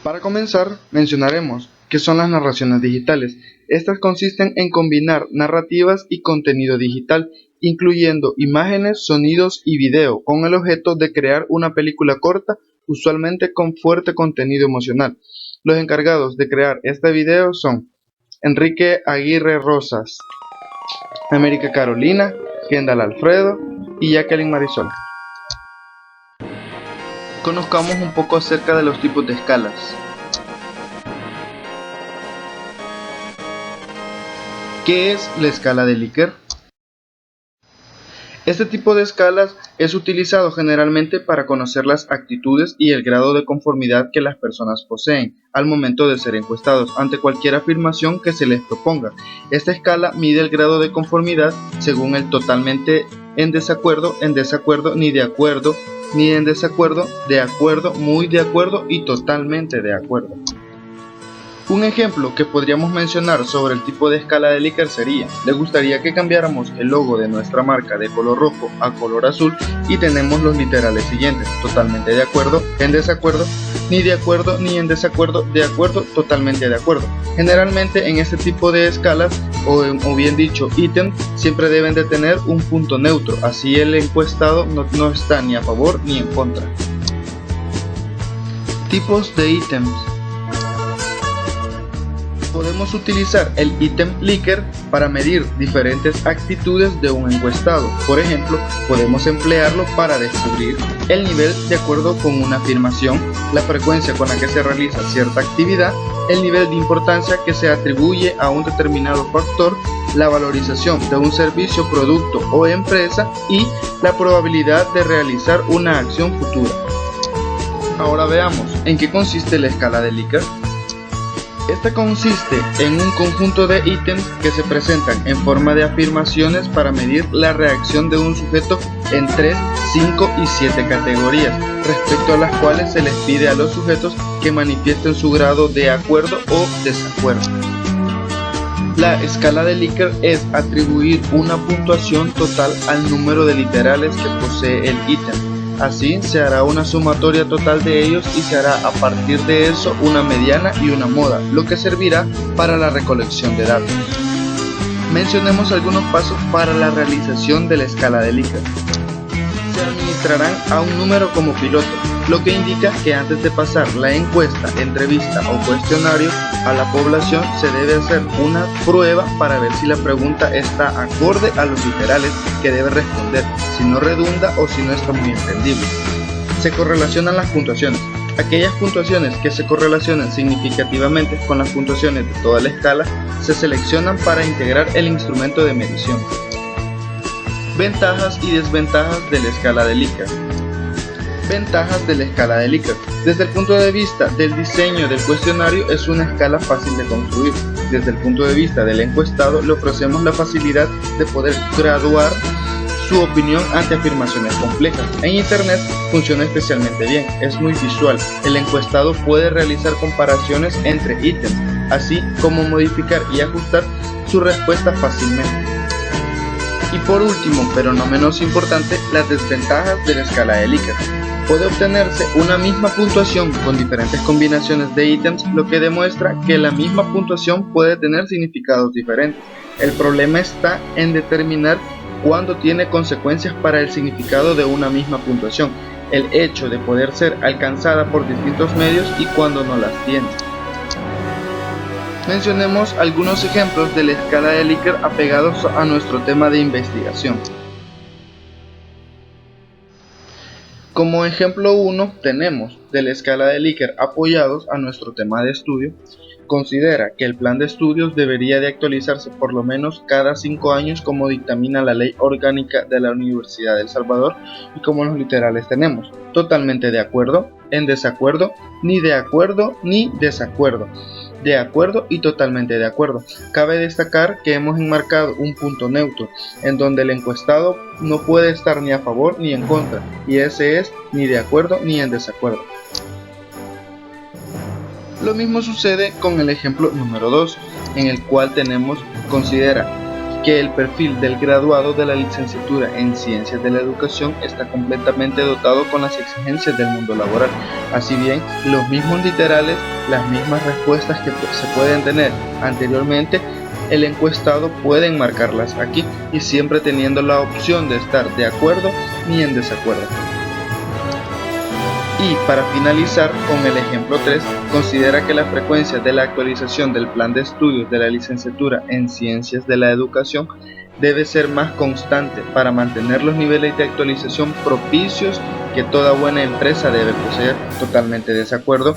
Para comenzar, mencionaremos qué son las narraciones digitales. Estas consisten en combinar narrativas y contenido digital, incluyendo imágenes, sonidos y video, con el objeto de crear una película corta, usualmente con fuerte contenido emocional. Los encargados de crear este video son Enrique Aguirre Rosas, América Carolina, Kendall Alfredo y Jacqueline Marisol. Conozcamos un poco acerca de los tipos de escalas. ¿Qué es la escala de Likert? Este tipo de escalas es utilizado generalmente para conocer las actitudes y el grado de conformidad que las personas poseen al momento de ser encuestados ante cualquier afirmación que se les proponga. Esta escala mide el grado de conformidad según el totalmente en desacuerdo, ni de acuerdo, ni en desacuerdo, de acuerdo, muy de acuerdo y totalmente de acuerdo. Un ejemplo que podríamos mencionar sobre el tipo de escala de Likert sería: le gustaría que cambiáramos el logo de nuestra marca de color rojo a color azul, y tenemos los literales siguientes: totalmente de acuerdo, en desacuerdo, ni en desacuerdo, de acuerdo, totalmente de acuerdo. Generalmente en este tipo de escalas, o bien dicho ítems, siempre deben de tener un punto neutro, así el encuestado no está ni a favor ni en contra. Tipos de ítems. Podemos utilizar el ítem Likert para medir diferentes actitudes de un encuestado. Por ejemplo, podemos emplearlo para descubrir el nivel de acuerdo con una afirmación, la frecuencia con la que se realiza cierta actividad, el nivel de importancia que se atribuye a un determinado factor, la valorización de un servicio, producto o empresa y la probabilidad de realizar una acción futura. Ahora veamos en qué consiste la escala de Likert. Esta consiste en un conjunto de ítems que se presentan en forma de afirmaciones para medir la reacción de un sujeto en 3, 5 y 7 categorías, respecto a las cuales se les pide a los sujetos que manifiesten su grado de acuerdo o desacuerdo. La escala de Likert es atribuir una puntuación total al número de literales que posee el ítem. Así se hará una sumatoria total de ellos y se hará a partir de eso una mediana y una moda, lo que servirá para la recolección de datos. Mencionemos algunos pasos para la realización de la escala de Likert. Se administrarán a un número como piloto, lo que indica que antes de pasar la encuesta, entrevista o cuestionario a la población se debe hacer una prueba para ver si la pregunta está acorde a los literales que debe responder, si no redunda o si no está muy entendible. Se correlacionan las puntuaciones. Aquellas puntuaciones que se correlacionan significativamente con las puntuaciones de toda la escala se seleccionan para integrar el instrumento de medición. Ventajas y desventajas de la escala de Likert. Ventajas de la escala de Likert. Desde el punto de vista del diseño del cuestionario, es una escala fácil de construir. Desde el punto de vista del encuestado, le ofrecemos la facilidad de poder graduar su opinión ante afirmaciones complejas. En internet funciona especialmente bien, es muy visual. El encuestado puede realizar comparaciones entre ítems, así como modificar y ajustar su respuesta fácilmente. Y por último, pero no menos importante, las desventajas de la escala de Likert. Puede obtenerse una misma puntuación con diferentes combinaciones de ítems, lo que demuestra que la misma puntuación puede tener significados diferentes. El problema está en determinar cuándo tiene consecuencias para el significado de una misma puntuación, el hecho de poder ser alcanzada por distintos medios y cuándo no las tiene. Mencionemos algunos ejemplos de la escala de Likert apegados a nuestro tema de investigación. Como ejemplo 1 tenemos de la escala de Likert apoyados a nuestro tema de estudio. Considera que el plan de estudios debería de actualizarse por lo menos cada 5 años como dictamina la Ley Orgánica de la Universidad de El Salvador, y como los literales tenemos: totalmente de acuerdo, en desacuerdo, ni desacuerdo, de acuerdo y totalmente de acuerdo. Cabe destacar que hemos enmarcado un punto neutro, en donde el encuestado no puede estar ni a favor ni en contra, y ese es ni de acuerdo ni en desacuerdo. Lo mismo sucede con el ejemplo número 2, en el cual considera que el perfil del graduado de la licenciatura en Ciencias de la Educación está completamente dotado con las exigencias del mundo laboral. Así bien, los mismos literales las mismas respuestas que se pueden tener anteriormente, el encuestado puede enmarcarlas aquí y siempre teniendo la opción de estar de acuerdo ni en desacuerdo. Y para finalizar con el ejemplo 3, considera que la frecuencia de la actualización del plan de estudios de la licenciatura en Ciencias de la Educación debe ser más constante para mantener los niveles de actualización propicios que toda buena empresa debe poseer. Totalmente desacuerdo,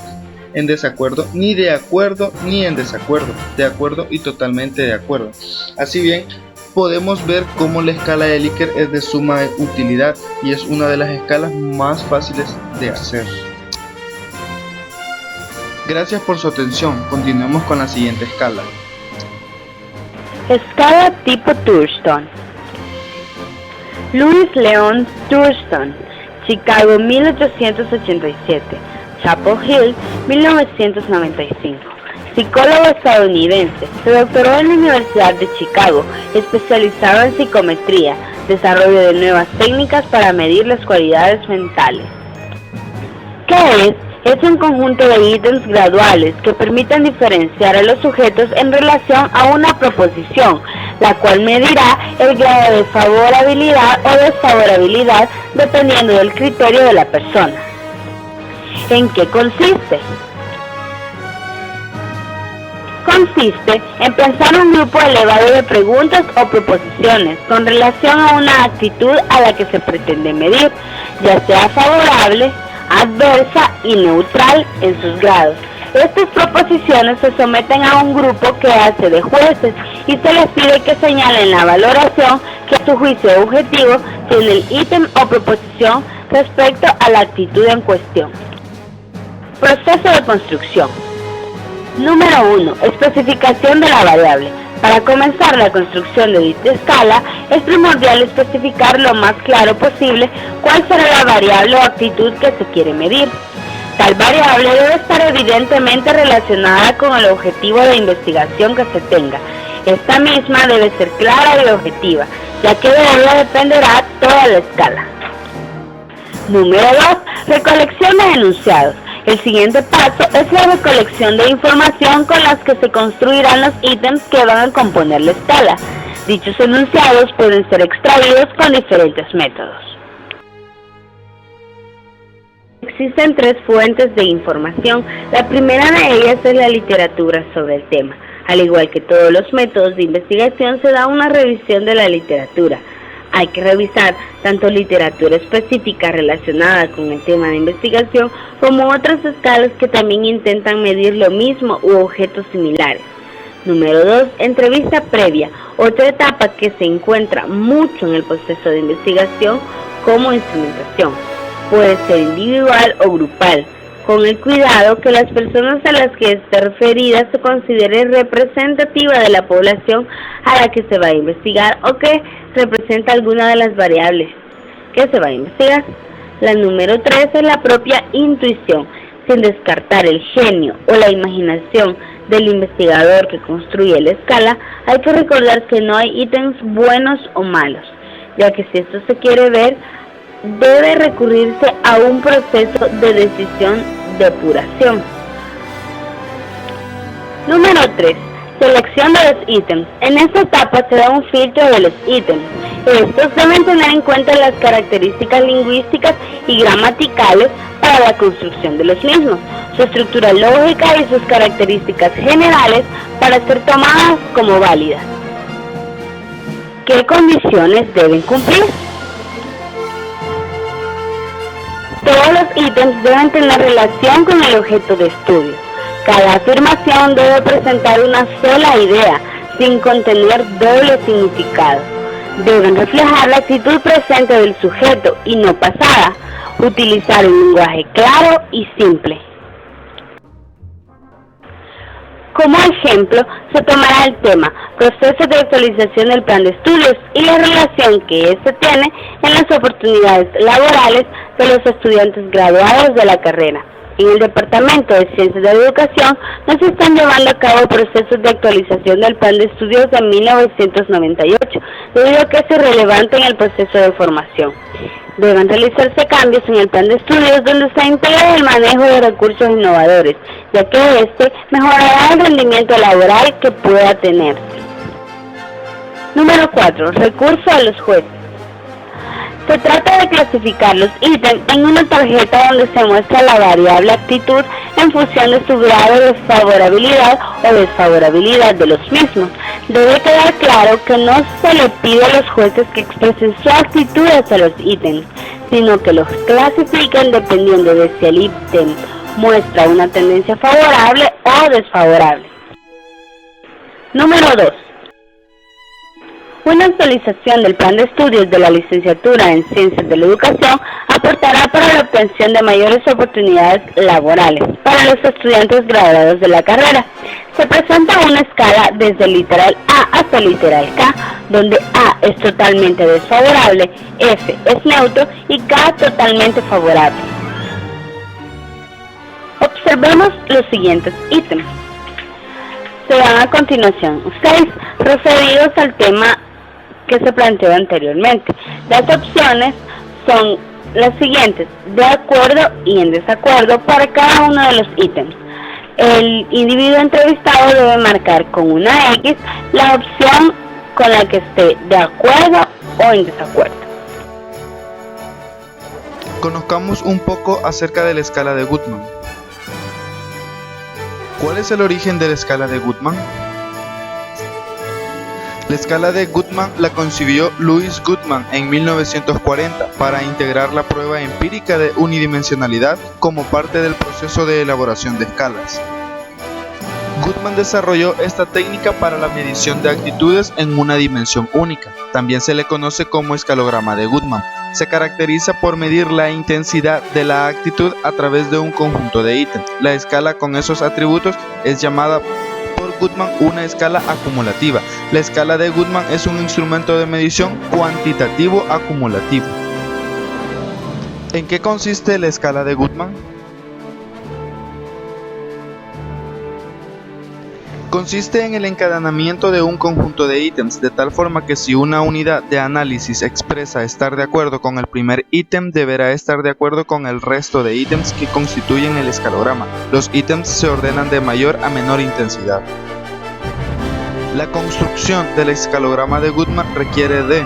en desacuerdo, ni de acuerdo ni en desacuerdo, de acuerdo y totalmente de acuerdo. Así bien, podemos ver cómo la escala de Likert es de suma utilidad y es una de las escalas más fáciles de hacer. Gracias por su atención. Continuemos con la siguiente escala. Escala tipo Thurston. Louis Leon Thurston, Chicago 1887, Chapel Hill 1995. Psicólogo estadounidense, se doctoró en la Universidad de Chicago, especializado en psicometría, desarrollo de nuevas técnicas para medir las cualidades mentales. ¿Qué es? Es un conjunto de ítems graduales que permiten diferenciar a los sujetos en relación a una proposición, la cual medirá el grado de favorabilidad o desfavorabilidad dependiendo del criterio de la persona. ¿En qué consiste? Consiste en pensar un grupo elevado de preguntas o proposiciones con relación a una actitud a la que se pretende medir, ya sea favorable, adversa y neutral en sus grados. Estas proposiciones se someten a un grupo que hace de jueces y se les pide que señalen la valoración que a su juicio objetivo tiene el ítem o proposición respecto a la actitud en cuestión. Proceso de construcción. Número 1. Especificación de la variable. Para comenzar la construcción de dicha escala, es primordial especificar lo más claro posible cuál será la variable o actitud que se quiere medir. Tal variable debe estar evidentemente relacionada con el objetivo de investigación que se tenga. Esta misma debe ser clara y objetiva, ya que de ella dependerá toda la escala. Número 2. Recolección de enunciados. El siguiente paso es la recolección de información con las que se construirán los ítems que van a componer la escala. Dichos enunciados pueden ser extraídos con diferentes métodos. Existen 3 fuentes de información. La primera de ellas es la literatura sobre el tema. Al igual que todos los métodos de investigación, se da una revisión de la literatura. Hay que revisar tanto literatura específica relacionada con el tema de investigación como otras escalas que también intentan medir lo mismo u objetos similares. Número 2. Entrevista previa, otra etapa que se encuentra mucho en el proceso de investigación como instrumentación. Puede ser individual o grupal, con el cuidado que las personas a las que esté referida se considere representativa de la población a la que se va a investigar o que representa alguna de las variables que se va a investigar. La número 3 es la propia intuición, sin descartar el genio o la imaginación del investigador que construye la escala. Hay que recordar que no hay ítems buenos o malos, ya que si esto se quiere ver, debe recurrirse a un proceso de decisión depuración. Número 3. Selección de los ítems. En esta etapa se da un filtro de los ítems. Estos deben tener en cuenta las características lingüísticas y gramaticales para la construcción de los mismos, su estructura lógica y sus características generales para ser tomadas como válidas. ¿Qué condiciones deben cumplir? Todos los ítems deben tener relación con el objeto de estudio. Cada afirmación debe presentar una sola idea, sin contener doble significado. Deben reflejar la actitud presente del sujeto y no pasada. Utilizar un lenguaje claro y simple. Como ejemplo, se tomará el tema proceso de actualización del plan de estudios y la relación que éste tiene en las oportunidades laborales de los estudiantes graduados de la carrera. En el Departamento de Ciencias de la Educación no se están llevando a cabo procesos de actualización del Plan de Estudios de 1998, debido a que es irrelevante en el proceso de formación. Deben realizarse cambios en el Plan de Estudios donde se integra el manejo de recursos innovadores, ya que este mejorará el rendimiento laboral que pueda tener. Número 4. Recurso a los jueces. Se trata de clasificar los ítems en una tarjeta donde se muestra la variable actitud en función de su grado de favorabilidad o desfavorabilidad de los mismos. Debe quedar claro que no se le pide a los jueces que expresen su actitud hacia los ítems, sino que los clasifiquen dependiendo de si el ítem muestra una tendencia favorable o desfavorable. Número 2. Una actualización del plan de estudios de la licenciatura en Ciencias de la Educación aportará para la obtención de mayores oportunidades laborales para los estudiantes graduados de la carrera. Se presenta una escala desde el literal A hasta el literal K, donde A es totalmente desfavorable, F es neutro y K totalmente favorable. Observemos los siguientes ítems. Se dan a continuación 6 referidos al tema que se planteó anteriormente. Las opciones son las siguientes: de acuerdo y en desacuerdo para cada uno de los ítems. El individuo entrevistado debe marcar con una X la opción con la que esté de acuerdo o en desacuerdo. Conozcamos un poco acerca de la escala de Guttman. ¿Cuál es el origen de la escala de Guttman? La escala de Guttman la concibió Louis Guttman en 1940 para integrar la prueba empírica de unidimensionalidad como parte del proceso de elaboración de escalas. Guttman desarrolló esta técnica para la medición de actitudes en una dimensión única. También se le conoce como escalograma de Guttman. Se caracteriza por medir la intensidad de la actitud a través de un conjunto de ítems. La escala con esos atributos es llamada por Guttman una escala acumulativa. La escala de Guttman es un instrumento de medición cuantitativo acumulativo. ¿En qué consiste la escala de Guttman? Consiste en el encadenamiento de un conjunto de ítems, de tal forma que si una unidad de análisis expresa estar de acuerdo con el primer ítem, deberá estar de acuerdo con el resto de ítems que constituyen el escalograma. Los ítems se ordenan de mayor a menor intensidad. La construcción del escalograma de Guttman requiere de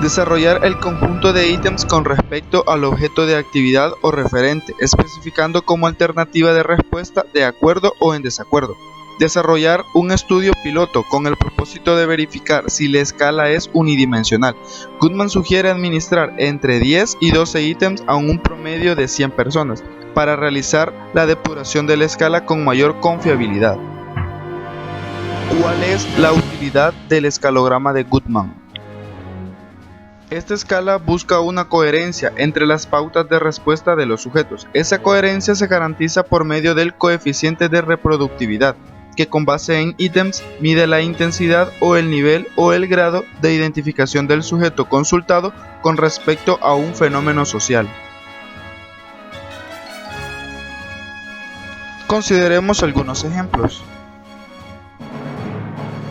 desarrollar el conjunto de ítems con respecto al objeto de actividad o referente, especificando como alternativa de respuesta de acuerdo o en desacuerdo. Desarrollar un estudio piloto con el propósito de verificar si la escala es unidimensional. Guttman sugiere administrar entre 10 y 12 ítems a un promedio de 100 personas para realizar la depuración de la escala con mayor confiabilidad. ¿Cuál es la utilidad del escalograma de Guttman? Esta escala busca una coherencia entre las pautas de respuesta de los sujetos. Esa coherencia se garantiza por medio del coeficiente de reproductividad, que con base en ítems mide la intensidad o el nivel o el grado de identificación del sujeto consultado con respecto a un fenómeno social. Consideremos algunos ejemplos.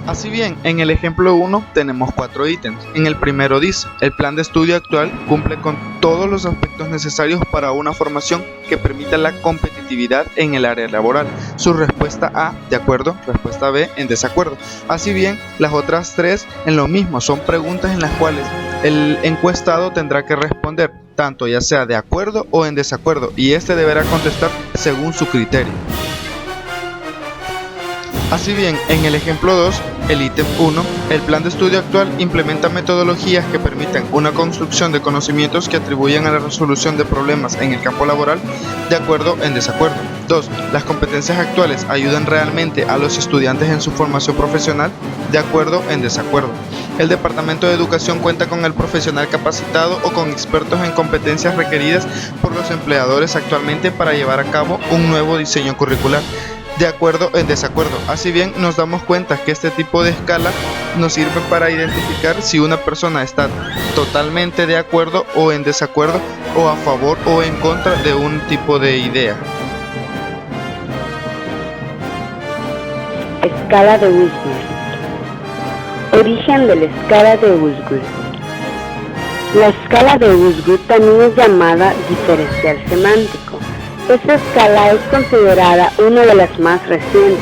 Así bien, en el ejemplo 1 tenemos 4 ítems. En el primero dice: el plan de estudio actual cumple con todos los aspectos necesarios para una formación que permita la competitividad en el área laboral. Su respuesta A, de acuerdo; respuesta B, en desacuerdo. Así bien, las otras 3 en lo mismo, son preguntas en las cuales el encuestado tendrá que responder, tanto ya sea de acuerdo o en desacuerdo, y este deberá contestar según su criterio. Así bien, en el ejemplo 2, el ítem 1, el plan de estudio actual implementa metodologías que permitan una construcción de conocimientos que atribuyen a la resolución de problemas en el campo laboral, de acuerdo en desacuerdo. 2. Las competencias actuales ayudan realmente a los estudiantes en su formación profesional, de acuerdo en desacuerdo. El Departamento de Educación cuenta con el profesional capacitado o con expertos en competencias requeridas por los empleadores actualmente para llevar a cabo un nuevo diseño curricular. de acuerdo en desacuerdo. Así bien, nos damos cuenta que este tipo de escala nos sirve para identificar si una persona está totalmente de acuerdo o en desacuerdo, o a favor o en contra de un tipo de idea. Escala de Wishgrove. Origen de la escala de Wishgrove. La escala de Wishgrove también es llamada diferencial semántico. Esta escala es considerada una de las más recientes,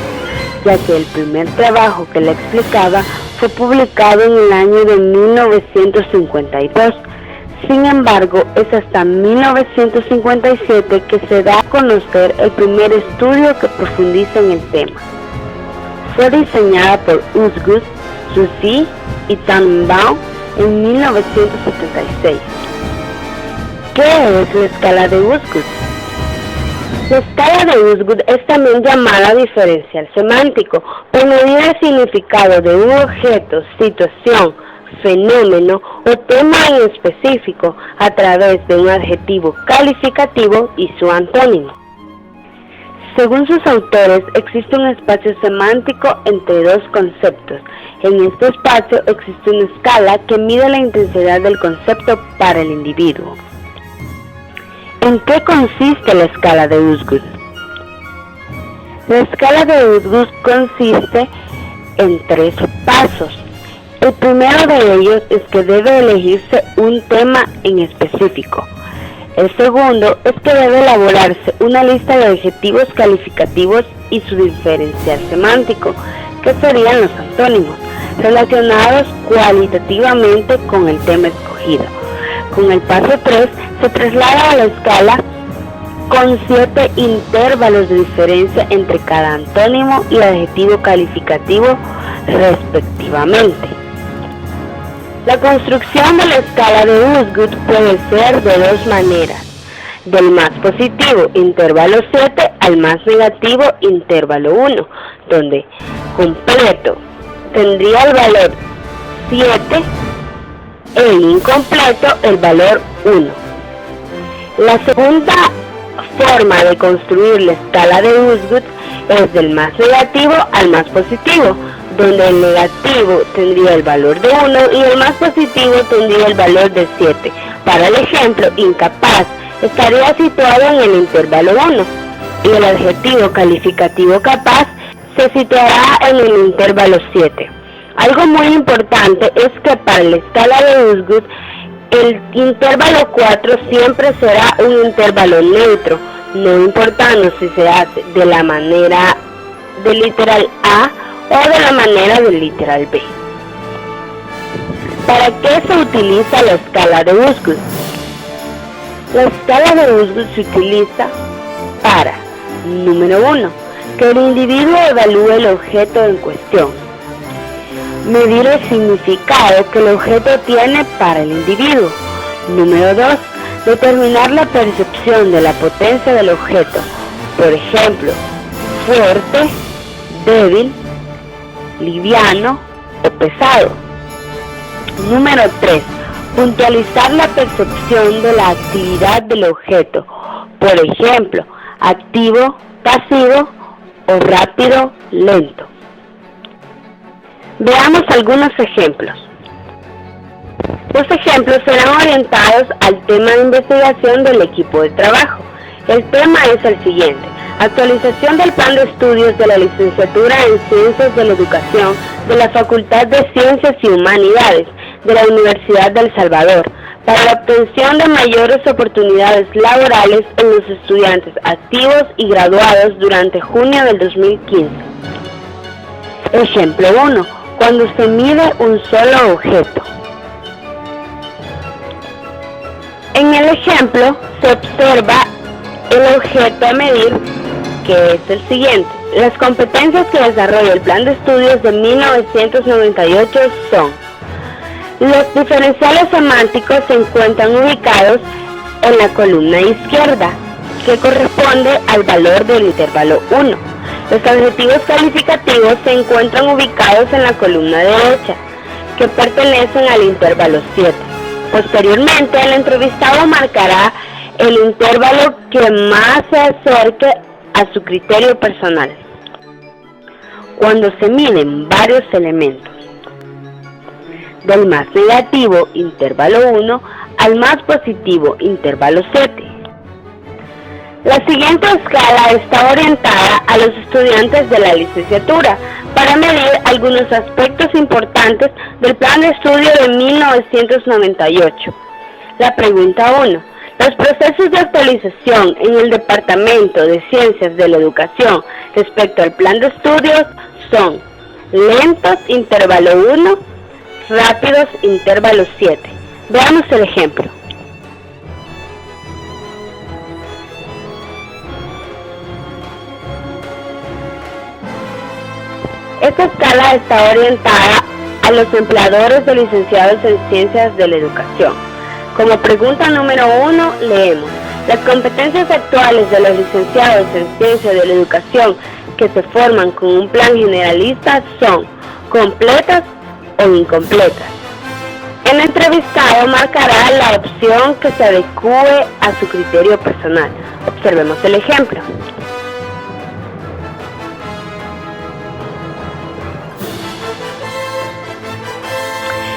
ya que el primer trabajo que la explicaba fue publicado en el año de 1952. Sin embargo, es hasta 1957 que se da a conocer el primer estudio que profundiza en el tema. Fue diseñada por Wishgrove, Suzy y Tannenbaum en 1976. ¿Qué es la escala de Wishgrove? La escala de Wishgrove es también llamada diferencial semántico por medir el significado de un objeto, situación, fenómeno o tema en específico a través de un adjetivo calificativo y su antónimo. Según sus autores, existe un espacio semántico entre dos conceptos. En este espacio existe una escala que mide la intensidad del concepto para el individuo. ¿En qué consiste la escala de Wishgrove? La escala de Wishgrove consiste en 3 pasos. El primero de ellos es que debe elegirse un tema en específico. El segundo es que debe elaborarse una lista de adjetivos calificativos y su diferencial semántico, que serían los antónimos, relacionados cualitativamente con el tema escogido. Con el paso 3 se traslada a la escala con 7 intervalos de diferencia entre cada antónimo y adjetivo calificativo respectivamente. La construcción de la escala de Wishgrove puede ser de 2 maneras: del más positivo intervalo 7 al más negativo intervalo 1, donde completo tendría el valor 7 e incompleto el valor 1. La segunda forma de construir la escala de Wishgrove es del más negativo al más positivo, donde el negativo tendría el valor de 1 y el más positivo tendría el valor de 7. Para el ejemplo, incapaz estaría situado en el intervalo 1 y el adjetivo calificativo capaz se situará en el intervalo 7. Algo muy importante es que para la escala de Wishgrove el intervalo 4 siempre será un intervalo neutro, no importando si se hace de la manera del literal A o de la manera del literal B. ¿Para qué se utiliza la escala de Wishgrove? La escala de Wishgrove se utiliza para, número 1, que el individuo evalúe el objeto en cuestión. Medir el significado que el objeto tiene para el individuo. Número 2, determinar la percepción de la potencia del objeto. Por ejemplo, fuerte, débil, liviano o pesado. Número 3, puntualizar la percepción de la actividad del objeto. Por ejemplo, activo, pasivo o rápido, lento. Veamos algunos ejemplos. Los ejemplos serán orientados al tema de investigación del equipo de trabajo. El tema es el siguiente: actualización del plan de estudios de la licenciatura en Ciencias de la Educación de la Facultad de Ciencias y Humanidades de la Universidad de El Salvador para la obtención de mayores oportunidades laborales en los estudiantes activos y graduados durante junio del 2015. Ejemplo 1. Cuando se mide un solo objeto. En el ejemplo se observa el objeto a medir, que es el siguiente. Las competencias que desarrolla el plan de estudios de 1998 son: los diferenciales semánticos se encuentran ubicados en la columna izquierda, que corresponde al valor del intervalo 1. Los adjetivos calificativos se encuentran ubicados en la columna derecha, que pertenecen al intervalo 7. Posteriormente, el entrevistado marcará el intervalo que más se acerque a su criterio personal. cuando se miden varios elementos, del más negativo, intervalo 1, al más positivo, intervalo 7. La siguiente escala está orientada a los estudiantes de la licenciatura para medir algunos aspectos importantes del Plan de Estudio de 1998. La pregunta 1. Los procesos de actualización en el Departamento de Ciencias de la Educación respecto al Plan de Estudios son lentos, intervalo 1, rápidos, intervalo 7. Veamos el ejemplo. Esta escala está orientada a los empleadores de licenciados en Ciencias de la Educación. Como pregunta número 1, leemos: las competencias actuales de los licenciados en Ciencias de la Educación que se forman con un plan generalista son completas o incompletas. El entrevistado marcará la opción que se adecue a su criterio personal. Observemos el ejemplo.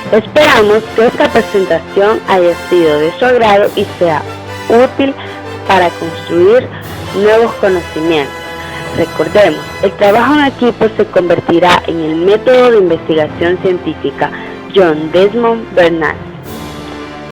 Esperamos que esta presentación haya sido de su agrado y sea útil para construir nuevos conocimientos. Recordemos, el trabajo en equipo se convertirá en el método de investigación científica John Desmond Bernal.